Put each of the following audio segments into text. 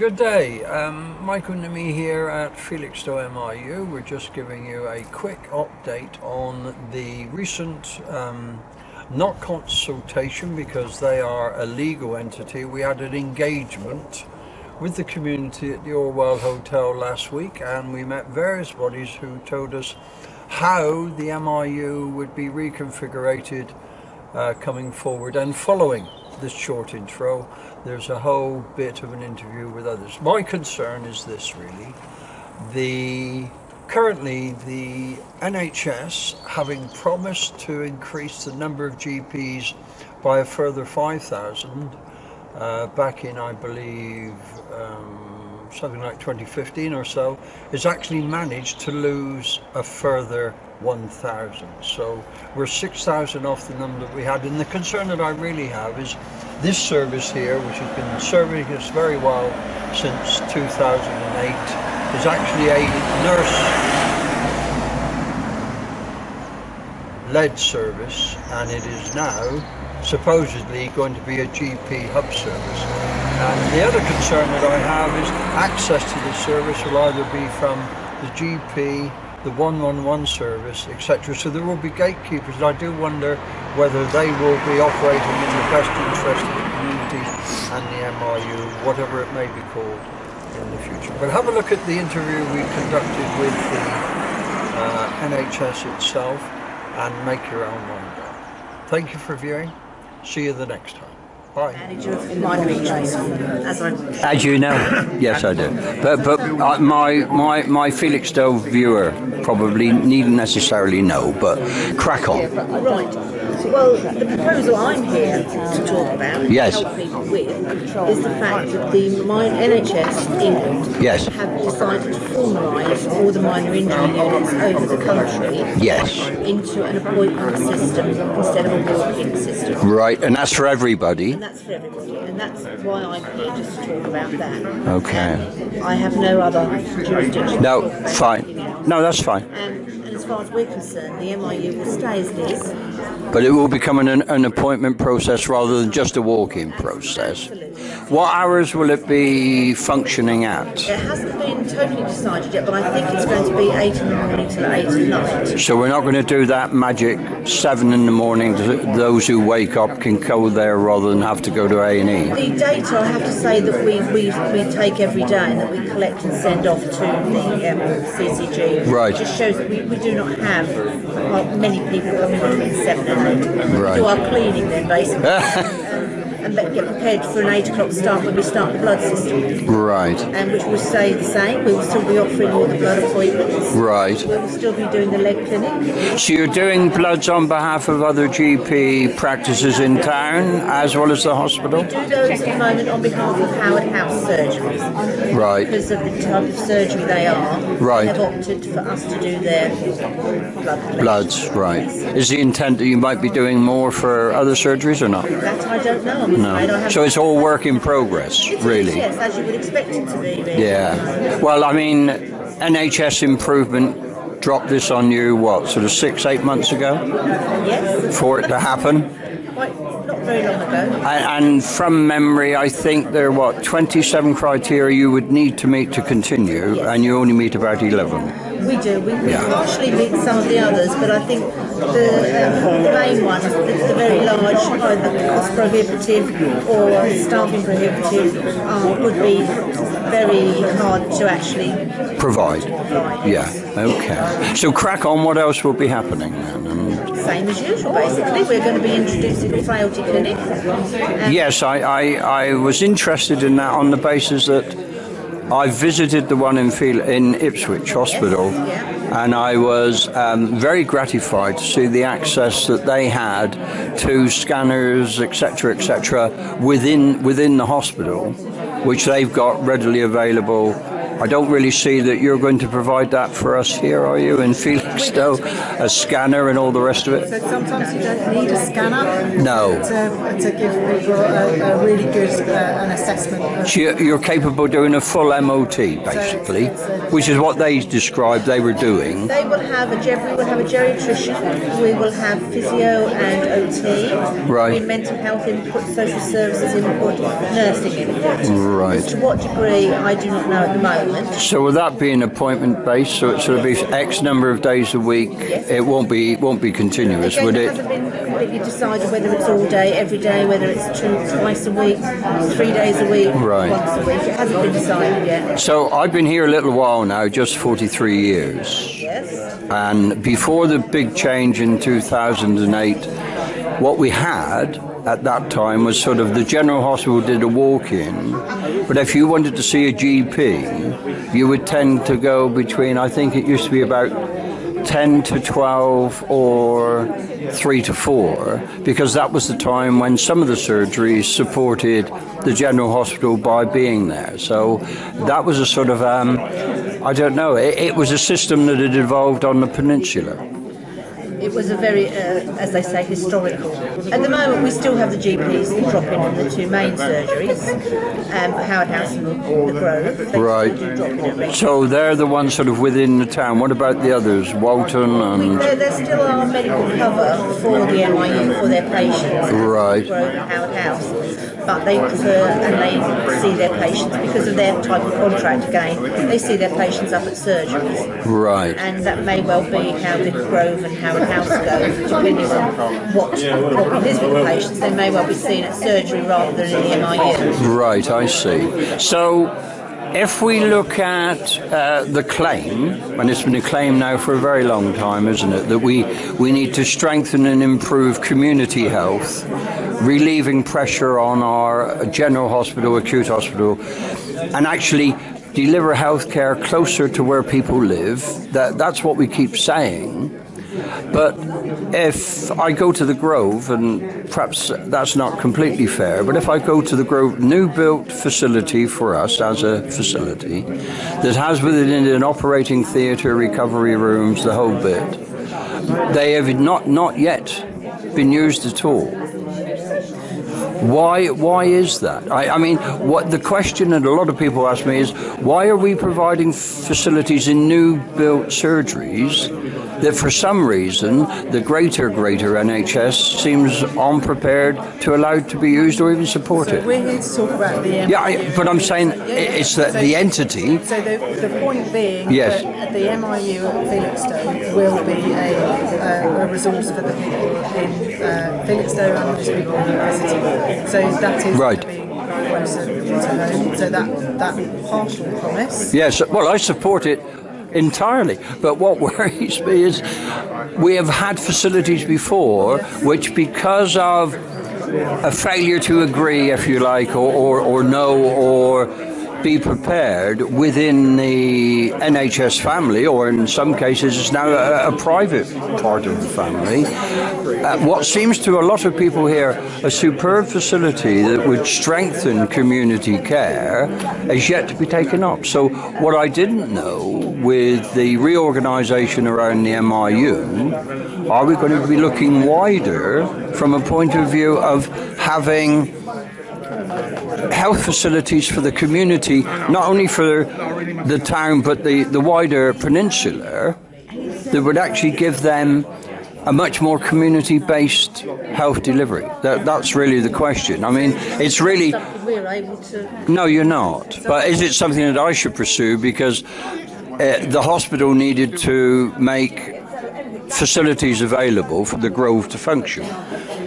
Good day, Michael and me here at Felixstowe M.I.U. We're just giving you a quick update on the recent not consultation, because they are a legal entity. We had an engagement with the community at the Orwell Hotel last week, and we met various bodies who told us how the M.I.U. would be reconfigured coming forward. And following this short intro, there's a whole bit of an interview with others. My concern is this, really. Currently the NHS, having promised to increase the number of GPs by a further 5,000 back in, I believe, something like 2015 or so, has actually managed to lose a further 1,000. So we're 6,000 off the number that we had. And the concern that I really have is this service here, which has been serving us very well since 2008, is actually a nurse-led service, and it is now supposedly going to be a GP hub service. And the other concern that I have is access to this service will either be from the GP, the 111 service, etc. So there will be gatekeepers, and I do wonder whether they will be operating in the best interest of the community and the M.I.U., whatever it may be called in the future. But have a look at the interview we conducted with the NHS itself and make your own mind up. Thank you for viewing. See you the next time. Bye. Manager of minor injuries, As you know, yes, I do. But my Felixstowe viewer probably needn't necessarily know. But crack on. Right. Well, the proposal I'm here to talk about, Yes. help people with, is the fact that the NHS England Yes. have decided to formalise all the minor injury units over the country Yes. into an appointment system instead of a walk-in system. Right, and that's for everybody. And that's for everybody, and that's why I'm here, just to talk about that. Okay. I have no other jurisdiction. No, fine. No, that's fine. And as far as we're concerned, the M.I.U. will stay as this. But it will become an appointment process rather than just a walk-in process. Absolutely. What hours will it be functioning at? It hasn't been totally decided yet, but I think it's going to be 8 in the morning till 8 at night. So we're not going to do that magic 7 in the morning. Those who wake up can go there rather than have to go to A&E. The data, I have to say, that we take every day and that we collect and send off to the CCG, Right. just shows that we do not have many people coming between 7 and 8. Right. We do our cleaning then, basically. And get prepared for an 8 o'clock start when we start the blood system. Right. And which will stay the same. We will still be offering all the blood appointments. Right. We will still be doing the leg clinic. So you're doing bloods on behalf of other GP practices in town as well as the hospital? We do those at the moment on behalf of Howard House surgeries. Right. Because of the type of surgery they are. Right. They have opted for us to do their blood collection. Bloods, right. Is the intent that you might be doing more for other surgeries or not? That I don't know. I'm No. afraid I So it's all work in progress, really? Yes, as you would expect it to be. Really. Yeah. Well, I mean, NHS Improvement dropped this on you, what, sort of 6-8 months ago? Yes. For it to happen? Quite not very long ago. And from memory, I think there are, 27 criteria you would need to meet to continue, Yes. and you only meet about 11. We do. We Yeah. partially meet some of the others, but I think the main ones, the very large, either cost prohibitive or staffing prohibitive, would be very hard to actually Provide. Yeah, okay. So crack on, what else will be happening then? Same as usual, basically. We're going to be introducing a frailty clinic. Yes, I was interested in that on the basis that I visited the one in Ipswich Hospital, Yes, yeah. and I was very gratified to see the access that they had to scanners, etc., within the hospital, which they've got readily available I don't really see that you're going to provide that for us here, are you, in Felixstowe? A scanner and all the rest of it? So sometimes you don't need a scanner No. to give people a really good an assessment. So you're capable of doing a full MOT, basically, which is what they described they were doing. They will have we will have a geriatrician, we will have physio and OT, Right. mental health input, social services input, nursing input. Right. As to what degree, I do not know at the moment. So will that be an appointment based? So it's sort of be X number of days a week. Yes. It won't be continuous, Again, would it it? hasn't been completely decided whether it's all day, every day, whether it's twice a week, 3 days a week, Right. once a week. It hasn't been decided yet. So I've been here a little while now, just 43 years. Yes. And before the big change in 2008, what we had at that time was sort of the general hospital did a walk-in, but if you wanted to see a GP, you would tend to go between, I think it used to be about 10 to 12 or 3 to 4, because that was the time when some of the surgeries supported the general hospital by being there. So that was a sort of, I don't know, it was a system that had evolved on the peninsula. It was a very, as they say, historical. At the moment, we still have the GPs that drop in on the two main surgeries, Howard House and the Grove. They Right. do drop in at regular. So they're the ones sort of within the town. What about the others? Walton and... There still are medical cover for the M.I.U. for their patients. Right. Grove and Howard House. But they prefer, and they see their patients, because of their type of contract again, they see their patients up at surgeries. Right. And that may well be how the Grove and Howard House go, depending on what problem is with the patients. They may well be seen at surgery rather than in the M.I.U. Right, I see. So if we look at the claim, and it's been a claim now for a very long time, isn't it, that we need to strengthen and improve community health, relieving pressure on our general hospital, acute hospital, and actually deliver healthcare closer to where people live. That's what we keep saying. But if I go to the Grove, and perhaps that's not completely fair, but if I go to the Grove, new built facility for us as a facility that has within it an operating theatre, recovery rooms, the whole bit, they have not yet been used at all. Why is that? I mean, what the question that a lot of people ask me is, why are we providing facilities in new built surgeries that for some reason the greater NHS seems unprepared to allow to be used or even supported? So we're here to talk about the M.I.U. Yeah, but I'm saying it's that the entity. So the point being Yes. that the M.I.U. at Felixstowe will be a resource for the people in Felixstowe and the people who are visiting. So that is Right. being closer to home. So that partial promise. Yes, well, I support it entirely. But what worries me is we have had facilities before which, because of a failure to agree, if you like, or know, or be prepared within the NHS family, or in some cases it's now a private part of the family. What seems to a lot of people here a superb facility that would strengthen community care is yet to be taken up. So what I didn't know with the reorganisation around the M.I.U, are we going to be looking wider from a point of view of having health facilities for the community, not only for the town but the wider peninsula, that would actually give them a much more community-based health delivery? That's really the question. I mean, it's really... We're able to... No, you're not. But is it something that I should pursue? Because the hospital needed to make facilities available for the Grove to function.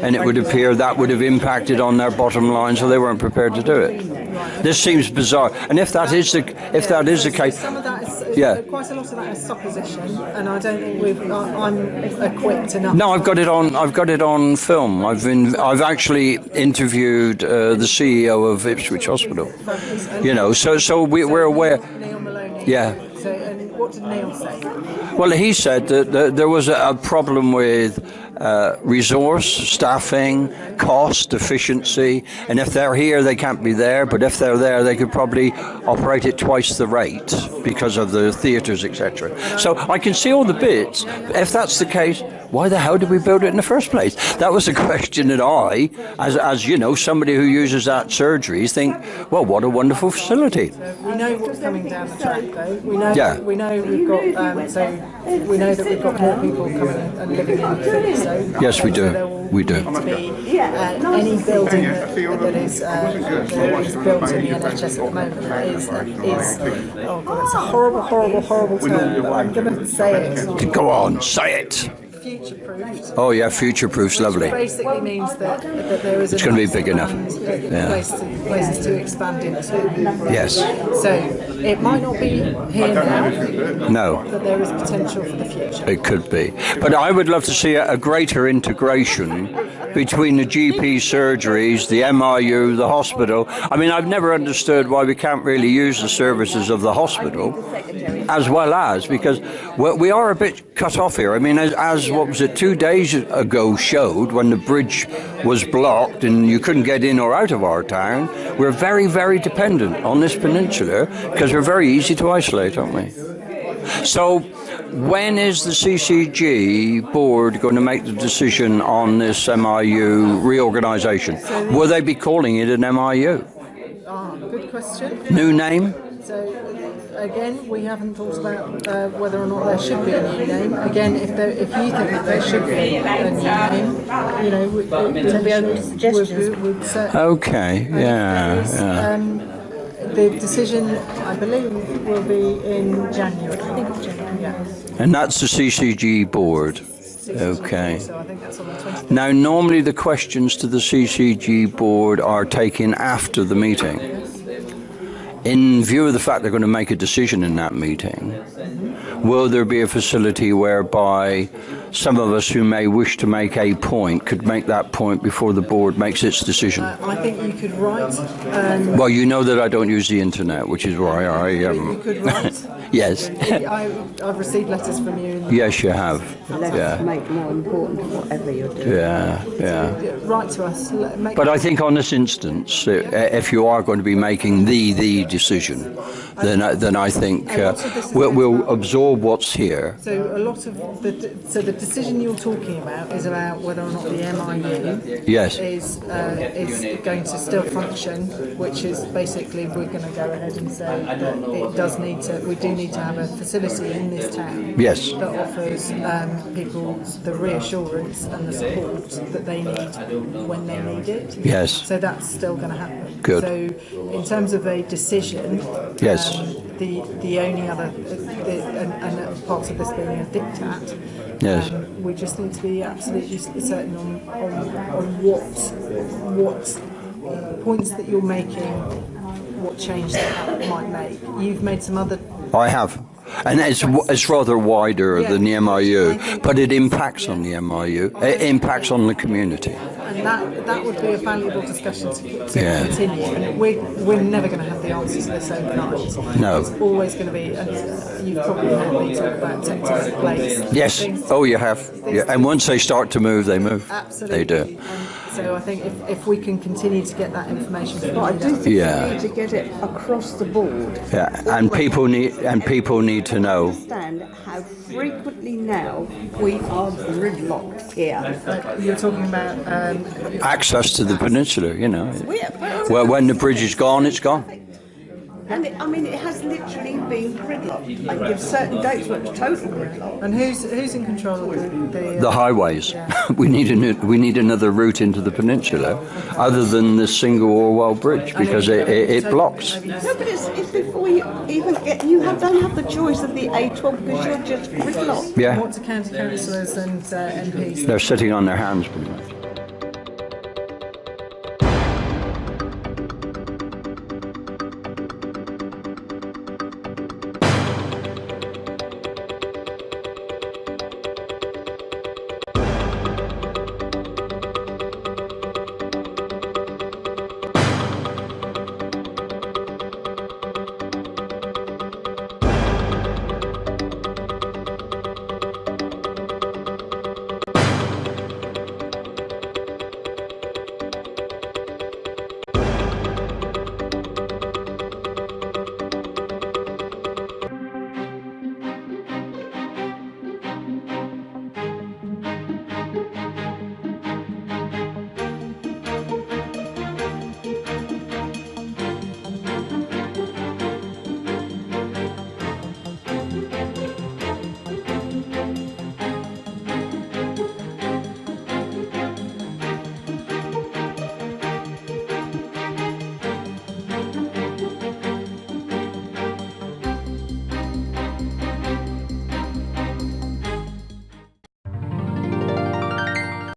And it would appear that would have impacted on their bottom line, so they weren't prepared to do it. This seems bizarre. And if that is the case, Some of that is, yeah. quite a lot of that is supposition, and I don't think I'm equipped enough. No, I've got it on film. I've actually interviewed the CEO of Ipswich Hospital. You know, so we're aware. Neil Maloney. Yeah. So, and what what did Neil say? Well, he said that there was a problem with resource, staffing, cost, efficiency, and if they're here, they can't be there, but if they're there, they could probably operate at twice the rate because of the theatres, etc. So I can see all the bits. If that's the case, why the hell did we build it in the first place? That was a question that I, as you know, somebody who uses that surgeries, think, well, what a wonderful facility. We know what's coming down the track, though. We know. Yeah. We know we've got. We know that we've got more people coming and living in Felixstowe. Yes, we do. We do. To be any building that is built in the NHS at the moment is oh god, it's a horrible term, but I'm going to say it. Go on, say it. Future-proofed. Oh yeah, future-proof's lovely. Basically means that there is. It's going to be big enough. Places to expand into. Yes. So it might not be here now. No. But there is potential for the future. It could be. But I would love to see a greater integration between the GP surgeries, the M.I.U, the hospital. I mean, I've never understood why we can't really use the services of the hospital as well as, because we are a bit cut off here. I mean, as what was it, 2 days ago showed, when the bridge was blocked and you couldn't get in or out of our town, we're very, very dependent on this peninsula because we're very easy to isolate, aren't we? So when is the CCG board going to make the decision on this M.I.U reorganisation? Will they be calling it an M.I.U? Good question. New name? So again, we haven't thought about whether or not there should be a new name. Again, if you think that there should be a new name, you know, we'd be open to suggestions. Okay, yeah. The decision, I believe, will be in January. I think it's January. Yeah. And that's the CCG board. Okay. So I think that's on the 20th. Now, normally the questions to the CCG board are taken after the meeting. In view of the fact they're going to make a decision in that meeting, will there be a facility whereby some of us who may wish to make a point could make that point before the board makes its decision? I think you could write. Well, you know that I don't use the internet, which is why I... You could write. Yes. I've received letters from you. Yes, you have. Let's make more important whatever you're doing. Yeah. Write to us. But I think on this instance, if you are going to be making the decision, then I think we'll absorb what's here. So a lot of the decision you're talking about is about whether or not the M.I.U. Yes. is going to still function, which is basically we're going to go ahead and say that it does need to. We do need to have a facility in this town. Yes. That offers people the reassurance and the support that they need when they need it. Yes. So that's still going to happen. Good. So in terms of a decision, yes. The only other and parts of this being a diktat. Yes. We just need to be absolutely certain on what points that you're making, what change that might make. You've made some other. I have. And it's rather wider than the M.I.U, but it impacts on the M.I.U. It impacts on the community. And that would be a valuable discussion to continue. And we're never going to have the answers to this overnight. No. It's always going to be, and you've probably heard me talk about tectonic plates. Yes. Oh, you have. Yeah. And once they start to move, they move. Absolutely. They do. So I think if we can continue to get that information, but I do think we need to get it across the board. Yeah, and people need to know. Understand how frequently now we are gridlocked here. You're talking about access to the peninsula. You know, well, when the bridge is gone, it's gone. And it has literally been gridlocked. I give certain dates where it's total gridlock. And who's in control of the highways? Yeah. we need another route into the peninsula, other than the single Orwell Bridge, because it blocks. No, but it's before you even get. Don't have the choice of the A12 because you're just gridlocked. Yeah. What do county councillors and MPs? They're sitting on their hands pretty much.